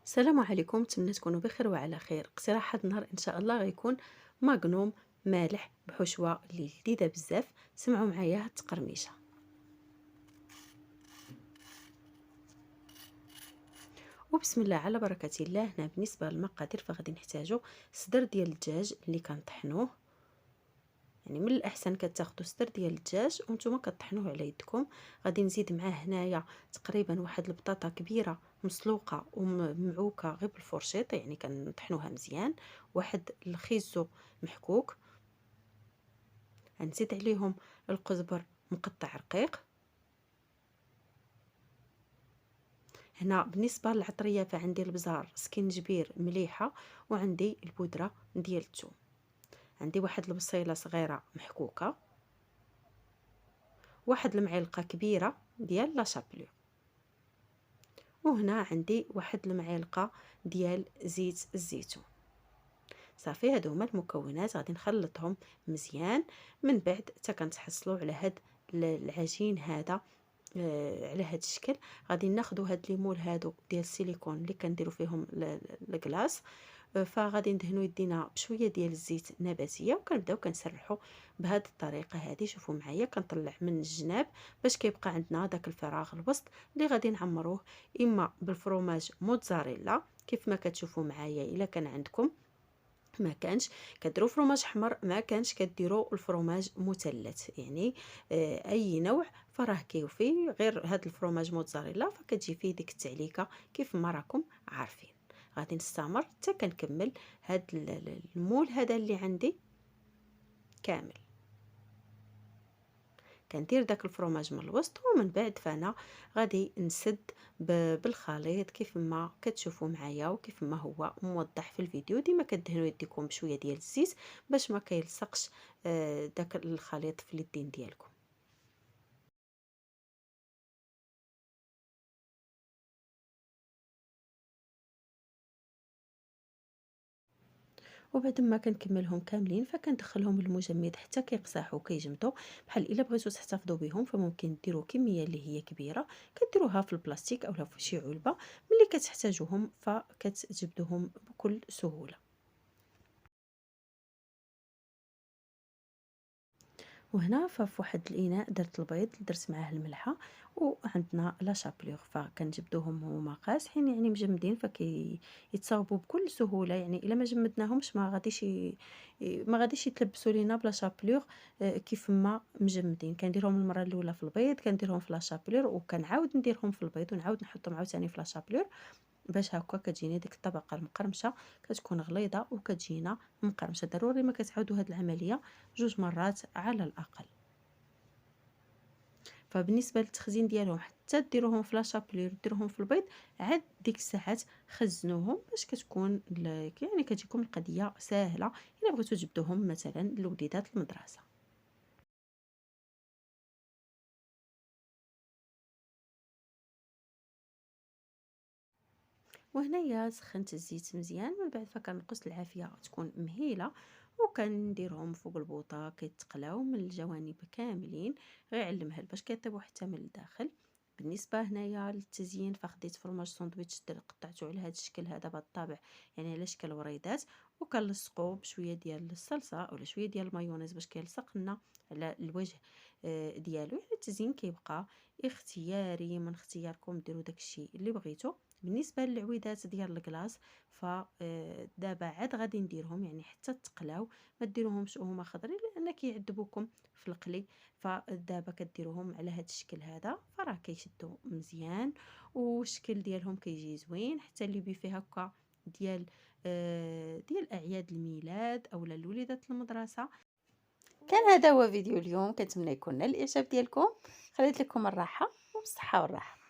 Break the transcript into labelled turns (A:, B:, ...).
A: السلام عليكم، نتمنى تكونوا بخير وعلى خير. اقتراح هذا النهار ان شاء الله غيكون ماغنوم مالح بحشوه اللي لذيذه بزاف. سمعوا معايا هاد التقرميشه. وبسم الله على بركه الله. هنا بالنسبه للمقادير فغادي نحتاجو صدر ديال الدجاج اللي كنطحنوه، يعني من الاحسن كتاخذوا صدر ديال الدجاج وانتم كطحنوه على يدكم. غادي نزيد معاه هنايا تقريبا واحد البطاطا كبيره مسلوقه ومعوكه غير بالفرشيط، يعني كنطحنوها مزيان. واحد الخيزو محكوك. غنزيد عليهم القزبر مقطع رقيق. هنا بالنسبه للعطريه فعندي البزار، سكينجبير، مليحه، وعندي البودره ديال الثوم. عندي واحد البصيله صغيره محكوكه، واحد المعلقه كبيره ديال لا شابلو، وهنا عندي واحد المعلقه ديال زيت الزيتون. صافي، هادو هما المكونات. غادي نخلطهم مزيان من بعد حتى كنتحصلوا على هاد العجين هذا. على هاد الشكل غادي ناخذوا هاد ليمول هادو ديال السيليكون اللي كنديروا فيهم الكلاص. فغادي ندهنوا يدينا بشويه ديال الزيت النباتيه وكنبداو كنسرحوا بهذه الطريقه هذه. شوفوا معايا كنطلع من الجناب باش كيبقى عندنا داك الفراغ الوسط اللي غادي نعمروه اما بالفرomاج موتزاريلا كيف ما كتشوفوا معايا. الا كان عندكم، ما كانش كديروا فرماج حمر، ما كانش كديروا الفرماج مثلث، يعني اي نوع فراه كيوفي. غير هاد الفرماج موتزاريلا فكتجي فيه ديك التعليكه كيف ما راكم عارفين. غادي نستمر حتى كنكمل هاد المول هذا اللي عندي كامل. كندير داك الفرماج من الوسط ومن بعد فانا غادي نسد بالخليط كيف ما كتشوفوا معايا وكيف ما هو موضح في الفيديو. ديما كدهنوا يديكم بشويه ديال الزيت باش ما كيلصقش داك الخليط في اليدين ديالكم. وبعد ما كنكملهم كاملين فكندخلهم للمجمد حتى كيقصاحوا كيجمدوا. بحال الا بغيتوا تحتفظوا بهم فممكن ديروا كميه اللي هي كبيره، كديروها في البلاستيك اولا في شي علبه. ملي كتحتاجوهم فكتجبدوهم بكل سهوله. وهنا ففي واحد الاناء درت البيض، درت معاه الملحه، وعندنا لا شابلور فكنجبدوهم هما قاصحين يعني مجمدين فكيتصاوبوا بكل سهوله. يعني الا ما جمدناهمش ما غاديش يتلبسوا لينا بلا شابلور. كيف ما مجمدين كنديرهم المره الاولى في البيض، كنديرهم في لا شابلور وكنعاود نديرهم في البيض ونعاود نحطهم عاوتاني في لا شابلور باش هكا كتجيني ديك الطبقه المقرمشه، كتكون غليظه وكتجينا مقرمشه. ضروري ما كتعاودوا هاد العمليه 2 مرات على الاقل. فبالنسبه للتخزين ديالهم حتى ديروهم في لاشابلير ديروهم في البيض، عاد ديك الساعات خزنوهم باش كتكون يعني كتجيكم القضيه ساهله الا بغيتو تجبدوهم مثلا لوليدات المدرسه. وهنايا سخنت الزيت مزيان، من بعد فكنقص العافيه تكون مهيله وكنديرهم فوق البوطه كيتقلاو من الجوانب كاملين، غير على المهل باش كيطيبوا حتى من الداخل. بالنسبه هنايا للتزيين فخديت فرماج ساندويتش قطعته على هذا الشكل هذا بالطبع، يعني على شكل وريدات، وكنلصقوه بشويه ديال الصلصه ولا شويه ديال المايونيز باش كيلصق لنا على الوجه ديالو. يعني التزيين كيبقى اختياري، من اختياركم ديروا داكشي اللي بغيتو. بالنسبه للعويدات ديال الكلاص فدابا عاد غادي نديرهم يعني حتى تقلاو، ما ديروهمش وهما خضرين لان كيعذبوكم في القلي. فدابا كديروهم على هذا الشكل هذا فراه كيشدوا مزيان والشكل ديالهم كيجي زوين. حتى اللي بيه فيه هكا ديال اعياد الميلاد اولا لوليدات المدرسه. كان هذا هو فيديو اليوم، كنتمنى يكون نال الاعجاب ديالكم. خليت لكم الراحه والصحه والراحه.